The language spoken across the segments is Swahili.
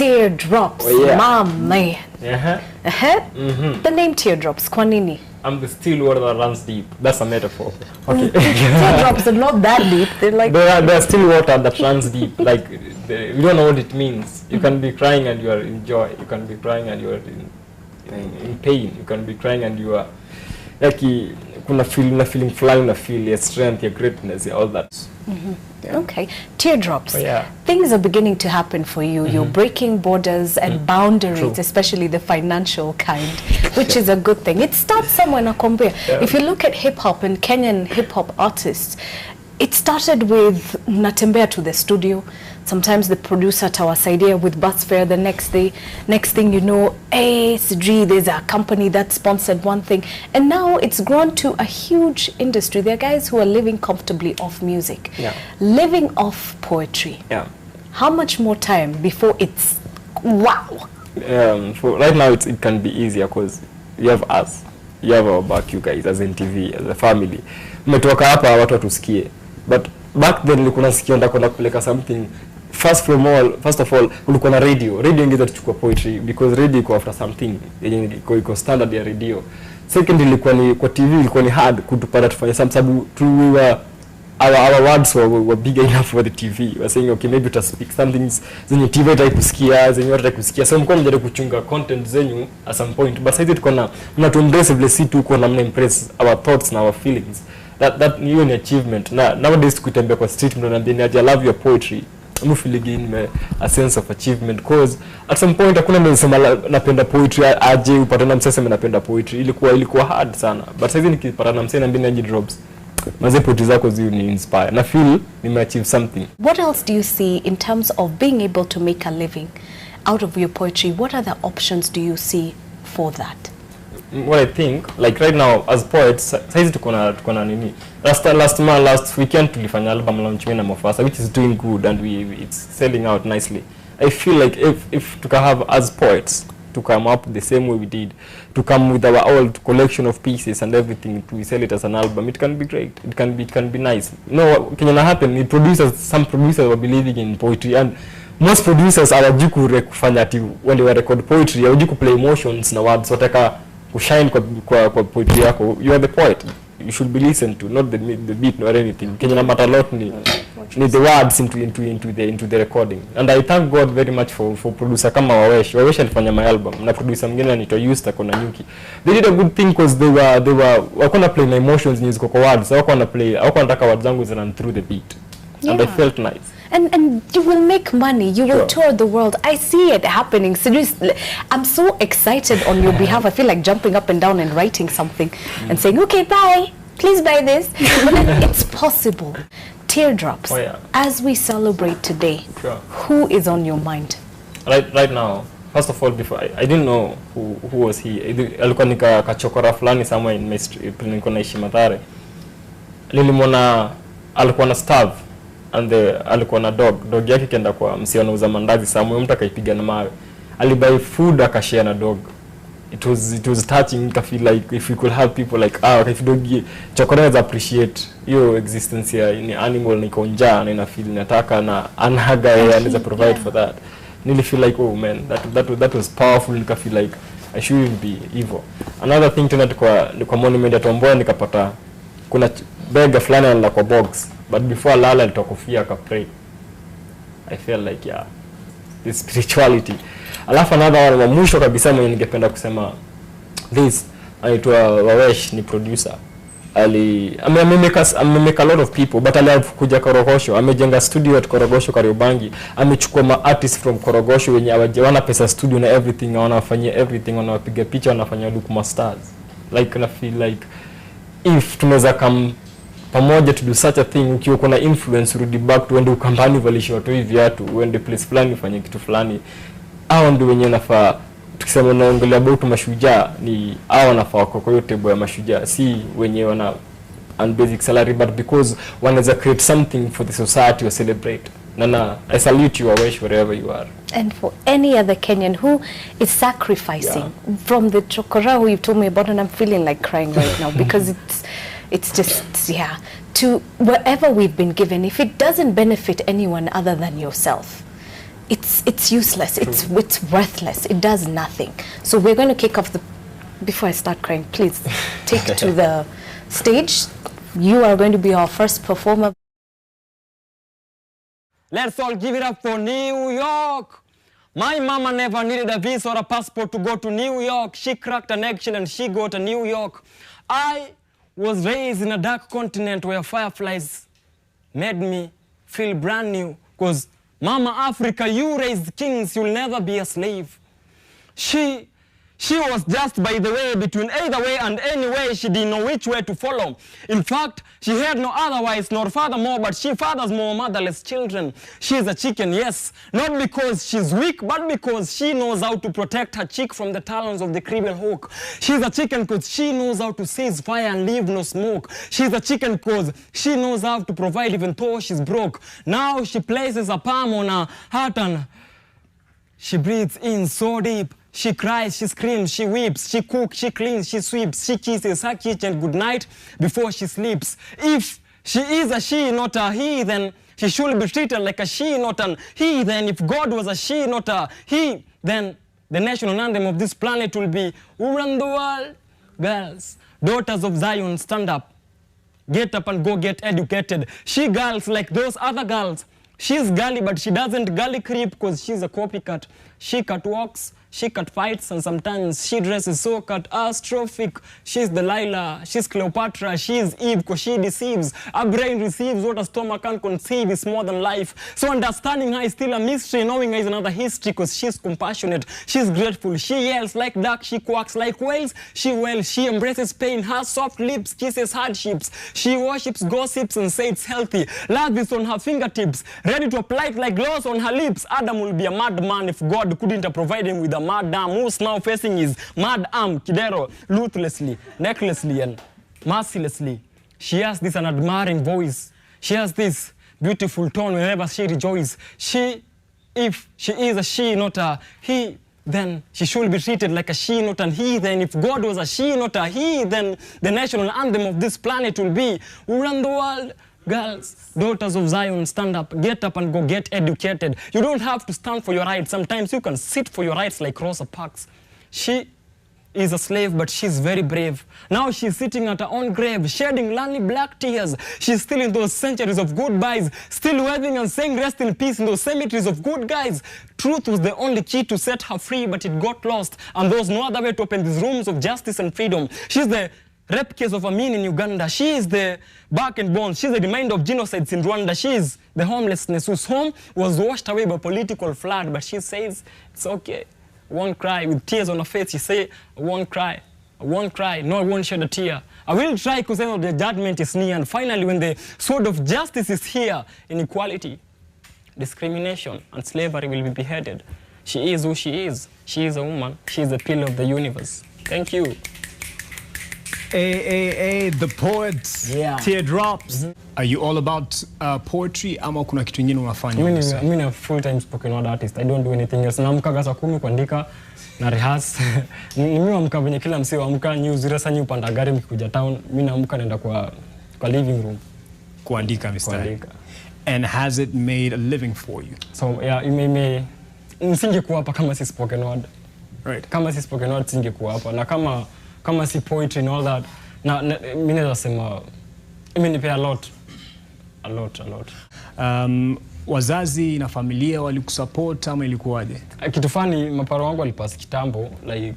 Teardrops, man. The name Teardrops, kwanini? I'm the still water that runs deep. That's a metaphor. Okay. Teardrops are not that deep. They're like they're still water that runs deep. Like you don't know what it means. You can be crying and you are in joy. You can be crying and you are in pain. You can be crying and you are like kuna feeling flying, una feel your strength, your greatness, all that. Okay, Teardrops. Things are beginning to happen for you. You're breaking borders and boundaries, especially the financial kind, which is a good thing. It starts somewhere, Nakombe. If you look at hip-hop and Kenyan hip-hop artists, it started with natembea to the studio. Sometimes the producer tawasaidia with bus fare the next thing you know, there's a company that sponsored one thing. And now it's grown to a huge industry. There are guys who are living comfortably off music, living off poetry. How much more time before it's wow? For right now, it can be easier because you have us. You have our back, you guys, as NTV, as a family. Umetoka hapa watu watusikie. But back then nilikuwa nasikia ndako kupeleka something. First of all, ulikuwa na radio ingeza tuchukua poetry because radio iko after something yenye iko standard ya radio. Second ilikuwa ni kwa TV, ilikuwa ni hard kutupata tufanye sababu our words were big enough for the TV. We're saying okay, maybe to speak something zenye TV itaikusikia, zenye watu itakusikia. So mko mjaribu kuchunga content zenyu at some point. But sasa tuko na mnatuembrace vile si tu kwa namna impress our thoughts na our feelings. That new an achievement. Nowadays tukitembea kwa street mnaambia I love your poetry. I'm feeling a sense of achievement because at some point hakuna mtu anasema napenda poetry aje upatana msema napenda poetry. Ilikuwa hard sana. But sasa hivi nikipatana msema naambia drops. Maze poetry zako zi ni inspire. Na feel nimeachieve something. What else do you see in terms of being able to make a living out of your poetry? What other options do you see for that? What I think, like right now as poets, saizi tuko na nini? Last weekend tulifanya album launch na Mofasa, which is doing good and it's selling out nicely. I feel like if to have as poets to come up the same way we did, to come with our old collection of pieces and everything to sell it as an album, it can be great. It can be nice. You know what can happen? Some producers were believing in poetry and most producers are kufanya ati when they record poetry, hawajui play emotions na words, wataka kushine kwa poetry yako. You are the poet. You should be listened to, not the beat or anything. Kenyan matter a lot ni the words into the recording. And I thank God very much for producer kama Wawesh. Wawesh alifanya my album na producer mwingine anaitwa Yusta kona Nyuki. They did a good thing because they were wakona play my emotions ni ziko kwa words. Wakona play, wakona nataka words zangu run through the beat. And I felt nice. And you will make money. You will tour the world. I see it happening. Seriously, I'm so excited on your behalf. I feel like jumping up and down and writing something and saying, okay, bye. Please buy this. But it's possible. Teardrops. As we celebrate today, who is on your mind? Right now, first of all, before I didn't know who was he. Alikuwa nikachokora fulani somewhere in mystery. Nilikuwa naishi Mathare. Nilimwona alikuwa na starve. And alikuwa na dog yake kenda kwa msio anauza mandazi somewhere, mtu akaipiga na mawe. Alibuy food akashare na dog. It was touching. I feel like if we could have people like if dog chokora appreciate your existence here in animal niko njaa na ina feel nataka na anaga yeye anaweza provide for that. Really feel like oh man that was powerful. Nika feel like I shouldn't be evil. Another thing tena kwa monument ya Tomboya nikapata kuna beggar fulani ala kwa box, but before lala alitoka akapray. I felt like this spirituality. Alafu another one wa mwisho kabisa mwenye ningependa kusema this anaitwa Wawesh, ni producer. Amemeka a lot of people, but alikuja Korogosho, amejenga studio at Korogosho Kariobangi, amechukua ma artists from Korogosho wenye wana pesa studio na everything, wanafanyia everything, wanapiga picha, wanafanya look ma stars. Like na feel like if tunaweza come pamoja to do such a thing, ukiwa kuna influence, rudi back to wende ukambani valisha watu hivi viatu, wende place fulani ufanye kitu fulani. Hao ndio wenye nafaa. Tukisema naongelea about mashujaa, ni hao nafaa kwa hiyo table ya mashujaa, si wenye wana and basic salary, but because wanaweza create something for the society or celebrate. Nana, I salute you, Awesh, wherever you are. And for any other Kenyan who is sacrificing from the chokora who you've told me about, and I'm feeling like crying right now because it's just to whatever we've been given, if it doesn't benefit anyone other than yourself, it's useless. It's worthless. It does nothing. So we're going to kick off the... Before I start crying, please take it to the stage. You are going to be our first performer. Let's all give it up for New York. My mama never needed a visa or a passport to go to New York. She cracked an eggshell and she got to New York. I was raised in a dark continent where fireflies made me feel brand new. Because Mama Africa, you raised kings, you'll never be a slave. She was just by the way between either way and any way. She didn't know which way to follow. In fact, she had no otherwise nor furthermore, but she fathers more motherless children. She is a chicken, yes, not because she's weak, but because she knows how to protect her chick from the talons of the cribble hawk. She's a chicken because she knows how to seize fire and leave no smoke. She's a chicken because she knows how to provide even though she's broke. Now she places a palm on her heart and she breathes in so deep. She cries, she screams, she weeps, she cooks, she cleans, she sweeps, she kisses her kitchen goodnight before she sleeps. If she is a she, not a he, then she should be treated like a she, not an he. Then if God was a she, not a he, then the national anthem of this planet will be, who run the world? Girls, daughters of Zion, stand up. Get up and go get educated. She girls like those other girls. She's girly, but she doesn't girly creep because she's a copycat. She catwalks, she cat fights, and sometimes she dresses so catastrophic. She's Delilah, she's Cleopatra, she's Eve because she deceives. Her brain receives what a stomach can't conceive is more than life. So understanding her is still a mystery, knowing her is another history because she's compassionate, she's grateful, she yells like duck, she quacks like whales, she wails, she embraces pain, her soft lips kisses hardships, she worships gossips and says it's healthy. Love is on her fingertips, ready to apply it like gloss on her lips. Adam will be a madman if God couldn't provide him with a madam who's now facing his mad arm, Kidero, ruthlessly, necklessly, and mercilessly. She has this an admiring voice. She has this beautiful tone whenever she rejoices. If she is a she, not a he, then she should be treated like a she, not an he. Then if God was a she, not a he, then the national anthem of this planet will be, who run the world? Girls, daughters of Zion, stand up, get up and go get educated. You don't have to stand for your rights. Sometimes you can sit for your rights like Rosa Parks. She is a slave, but she's very brave. Now she's sitting at her own grave, shedding lonely black tears. She's still in those centuries of goodbyes, still waving and saying rest in peace in those cemeteries of good guys. Truth was the only key to set her free, but it got lost, and there was no other way to open these rooms of justice and freedom. She's the rape case of Amin in Uganda. She is the back and bones. She's the reminder of genocides in Rwanda. She is the homelessness whose home was washed away by political flood. But she says, it's okay. I won't cry. With tears on her face, she says, I won't cry. I won't cry. No, I won't shed a tear. I will try because the judgment is near. And finally, when the sword of justice is here, inequality, discrimination, and slavery will be beheaded. She is who she is. She is a woman. She is the pillar of the universe. Thank you. The poets, yeah. Teardrops. Are you all about poetry ama kuna kitu kingine unafanya? Mimi a full-time spoken word artist. I don't do anything else. Naamka saa 10 kuandika na rehearse. Mimi amka venye kila msee amka news resa new panda gari mkikuja town. Mimi naamka naenda kwa living room kuandika mistari. And has it made a living for you? So yeah, nisingekuwa hapa kama si spoken word. Right. Kama si spoken word singekuwa hapa. Na kama si poetry and all that, mimi naweza sema imenipea a lot. Wazazi na familia walikusupport ama ilikuwaje? Kitu fani maparo wangu walipass kitambo, like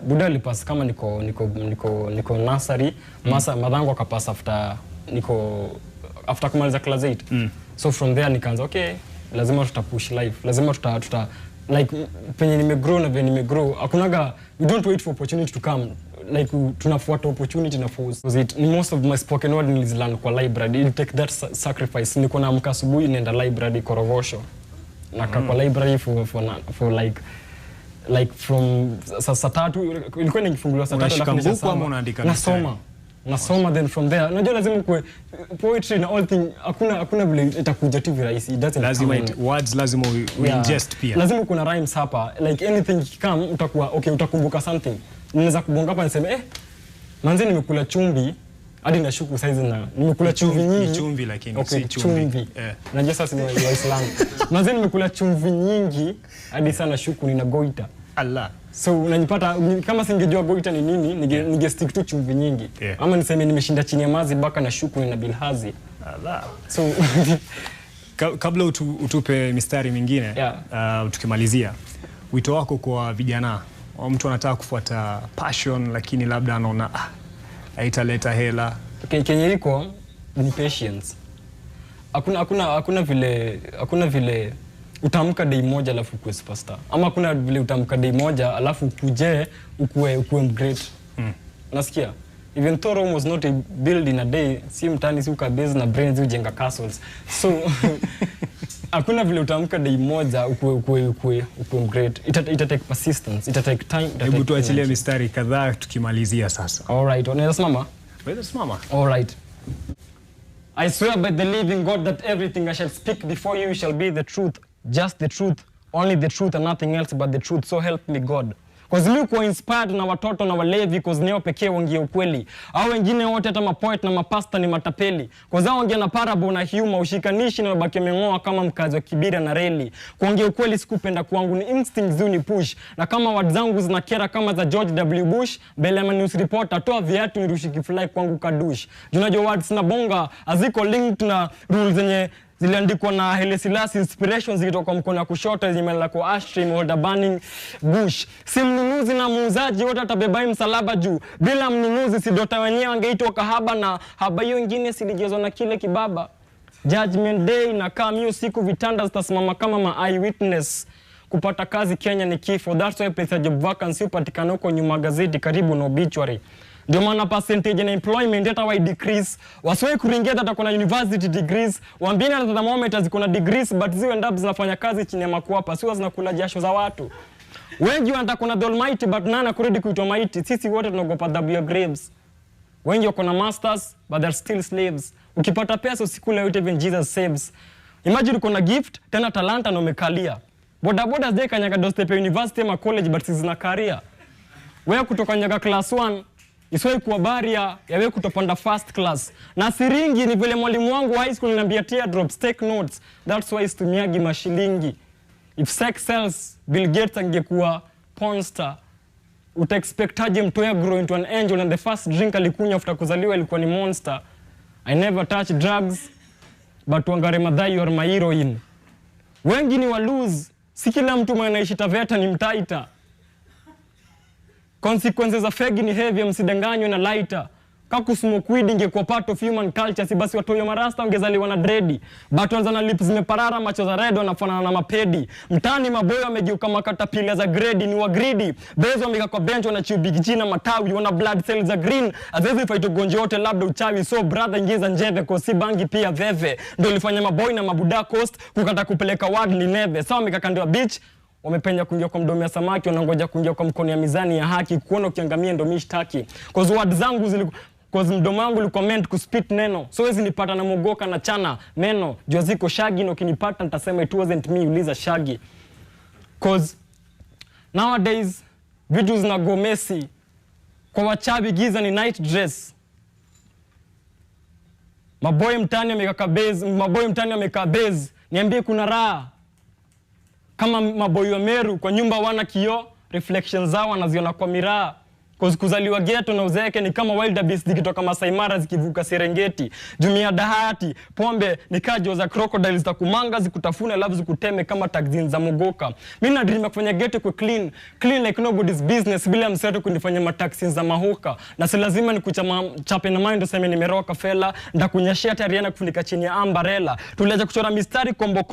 buda alipass kama niko nursery, madangu akapass after kumaliza class 8. So from there nikaanza okay, lazima tutapush life, lazima tuta like penye nimegrow na venye nimegrow hakunaga, we don't wait for opportunity to come, like tunafuata opportunity na force. Most of my spoken word nilizilearn kwa library. It take that sacrifice. Niko naamka asubuhi naenda library Korogosho na kwa library for like from saa 3 ilikuwa nikifunguliwa saa 3 ama unaandika nasoma then from there unajua lazima kwa poetry na all thing hakuna vile itakuja tu virahisi. It doesn't lazima words lazima we ingest pia. Lazima kuna rhymes hapa, like anything come utakuwa okay, utakumbuka something. Unaweza kubonga hapa niseme manze nimekula chumbi Hadi nashuku saizi na nimekula chumvi nyingi. Ni chumvi lakini si chumvi. Najua sasa ni Waislamu. Manze nimekula chumvi nyingi hadi sana shuku nina goita. Allah. So unanipata kama singejua goita ni nini, ninge stick tu chumvi nyingi. Ama niseme nimeshinda chini ya mazi baka na shuku nina bilhazi. Allah. So kabla utupe mistari mingine, tukimalizia, wito wako kwa vijana, mtu anataka kufuata passion lakini labda anaona haitaleta hela. Okay, Kenya iko ni patience. Hakuna vile utamka day moja alafu ukue superstar. Ama hakuna vile utamka day moja alafu kuje ukue great. Unasikia? Even though Rome was not built in a day, si mtani si ukabase na brains ujenga castles. So hakuna vile utamka day moja ukue great. It take persistence, it take time. Hebu tuachilie mistari kadhaa tukimalizia sasa. All right, unaweza simama? Unaweza simama. All right. I swear by the living God that everything I shall speak before you shall be the truth, just the truth, only the truth and nothing else but the truth. So help me God. Cause mi kuwa inspired na watoto na walevi, cause neo pekee wangia ukweli. Au wengine wote hata mapoet na mapasta ni matapeli. Cause hao wangia na parable na humor, ushikanishi na mabaki mengoa kama mkazi wa Kibira na reli. Kuongea ukweli sikupenda kwangu, ni instinct zuni push. Na kama word zangu zinakera kama za George W. Bush, Belema News Reporter, toa viatu nirushi kifly kwangu kadush. Junajua words na bonga, aziko linked na rules zenye ziliandikwa na Haile Selassie, inspirations zikitoka mkono wa kushoto zimelala kwa ashtray holder burning bush. Si mnunuzi na muuzaji wote atabebai msalaba juu. Bila mnunuzi si dota wenyewe angeitwa kahaba, na haba hiyo nyingine silijezwa na kile kibaba. Judgment Day na kama hiyo siku vitanda zitasimama kama ma eyewitness. Kupata kazi Kenya ni kifo. That's why place job vacancy upatikana huko nyuma gazeti karibu na obituary. Ndio maana percentage na employment hata why decrease. Wasiwe kuringia hata kuna university degrees. Waambieni hata thermometer ziko na degrees but ziwe end up zinafanya kazi chini ya makwapa. Siwa zinakula jasho za watu. Wengi wanataka kuna the almighty but nana kurudi kuitwa mighty. Sisi wote tunaogopa W graves. Wengi wako na masters but they're still slaves. Ukipata pesa usikule yote even Jesus saves. Imagine uko na gift tena talanta na umekalia. Boda zile kanyaga dostepe university ama college but zina career. Wewe kutoka nyaga class 1 isiwe kuwa baria ya wewe kutopanda first class. Na siringi ni vile mwalimu wangu high school ananiambia teardrops, take notes. That's why situmiagi mashilingi. If sex sells, Bill Gates angekuwa porn star. Utaexpectaje mtoya grow into an angel and the first drink alikunywa after kuzaliwa ilikuwa ni Monster. I never touch drugs but wangare madai you are my heroine. Wengi ni wa lose. Si kila mtu mwenye anaishi Taveta ni mtaita. Consequences za fegi ni heavy, msidanganywe na lighter. Kaku smoke weed ingekuwa part of human culture, si basi watoyo marasta ungezaliwa na dreadi. Battles na lips zimeparara, macho za red wanafanana na mapedi. Mtani maboyo wamegeuka makatapila za grade, ni wa greedy. Bezo wameka kwa bench wanachiu big G na matawi, wana blood cells za green. Azezi fight ugonjwa wote labda uchawi, so brother ingiza njeve kwa si bangi pia veve. Ndio ilifanya maboy na mabuda coast kukata kupeleka ward ni neve. Sawa wameka beach. Wamepenya kuingia kwa mdomo ya samaki, wanangoja kuingia kwa mkono ya mizani ya haki, kuona ukiangamia ndo mishtaki. Cause word zangu cause mdomo wangu ulikuwa meant kuspit neno. So wezi nipata na mogoka na chana meno. Jua ziko shagi na ukinipata nitasema it wasn't me, uliza shagi. Cause nowadays vitu zinago messy. Kwa wachabi giza ni night dress. Maboy mtani wameka base. Niambie kuna raha. Kama maboy wa Meru kwa nyumba wana kioo, reflections zao wanaziona kwa miraa. Cause kuzaliwa ghetto na uzeeke ni kama wildebeest zikitoka Masai Mara zikivuka Serengeti. Jumia dahati, pombe ni kajo za crocodiles za kumanga zikutafuna alafu zikuteme kama taxin za mogoka. Mimi na dream ya kufanya ghetto kwa clean like nobody's business bila mseto kunifanya mataxin za mahoka. Na si lazima nikuchape na mind useme nimeroka fela, ndakunyashia tariana kufunika chini ya umbrella. Tuliacha kuchora mistari kombo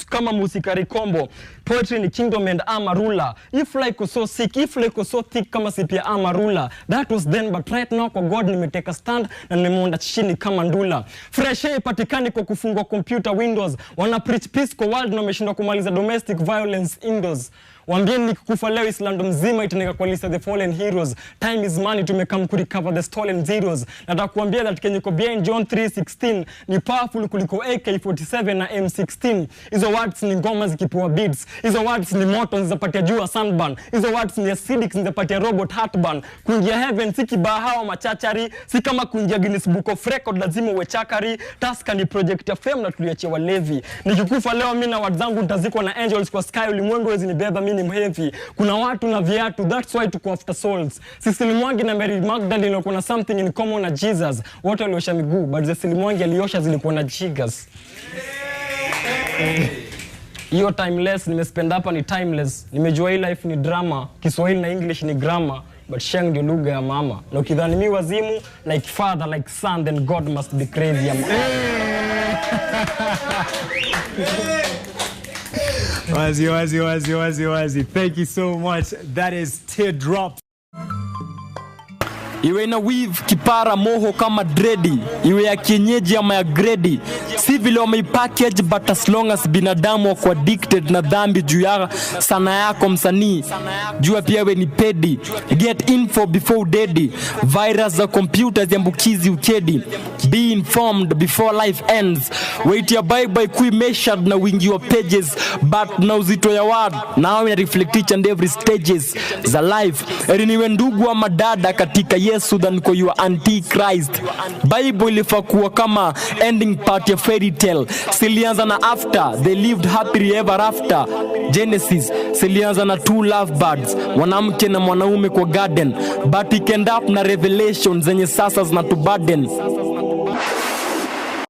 kama musikari kombo. Poetry ni kingdom and amarula. If like so sick, if like so thick kama sipia amarula. That was then but right now kwa God nimeteka stand na nimeonda chini kama ndula. Fresh air patikani kwa kufungua computer windows. Wana preach peace kwa world na wameshindwa kumaliza domestic violence indoors. Waambieni nikikufa leo Islando mzima itanika kwa list of the fallen heroes. Time is money, tumekam ku recover the stolen zeros. Nataka kuambia that Kenya iko behind John 3:16 ni powerful kuliko AK47 na M16. Hizo words ni ngoma zikipewa beats. Hizo words ni moto zinapatia jua sunburn. Hizo words ni acidic zinapatia robot heartburn. Kuingia heaven si kibahawa machachari, si kama kuingia Guinness Book of Record lazima uwe chakari. Taska ni project ya fame na tuliachia walevi. Nikikufa leo mimi na words zangu nitazikwa na angels kwa sky, ulimwengu wezi nibeba mimi ni mheavy. Kuna watu na viatu, that's why tuko after souls. Sisili Mwangi na Mary Magdalene wako na something in common na Jesus. Wote waliosha miguu, but Sisili Mwangi aliosha zilikuwa na jigas. Hiyo timeless nimespend hapa ni timeless. Nimejua hii life ni drama, Kiswahili na English ni grammar, but Sheng ndio lugha ya mama. Na ukidhani mimi wazimu like father like son, then God must be crazy. Wazi. Thank you so much. That is Teardrops. Iwe na weave kipara moho kama dready, iwe ya kienyeji ama ya gredi, si vile wameipackage, but as long as binadamu wako addicted na dhambi juu ya sana yako msanii, jua pia we ni pedi. Get info before dead, virus za computers yambukizi ukedi. Be informed before life ends. Wait ya bye kui measured na wingi wa pages, but na uzito ya word now ya reflect each and every stages za life. Eriniwe ndugu wa madada katika Yesu than kwa your antichrist. Bible ilifakuwa kama ending part ya fairy tale. Silianza na after they lived happily ever after. Genesis silianza na two lovebirds, mwanamke na mwanaume kwa garden, but it end up na revelations zenye sasa zinatuburden.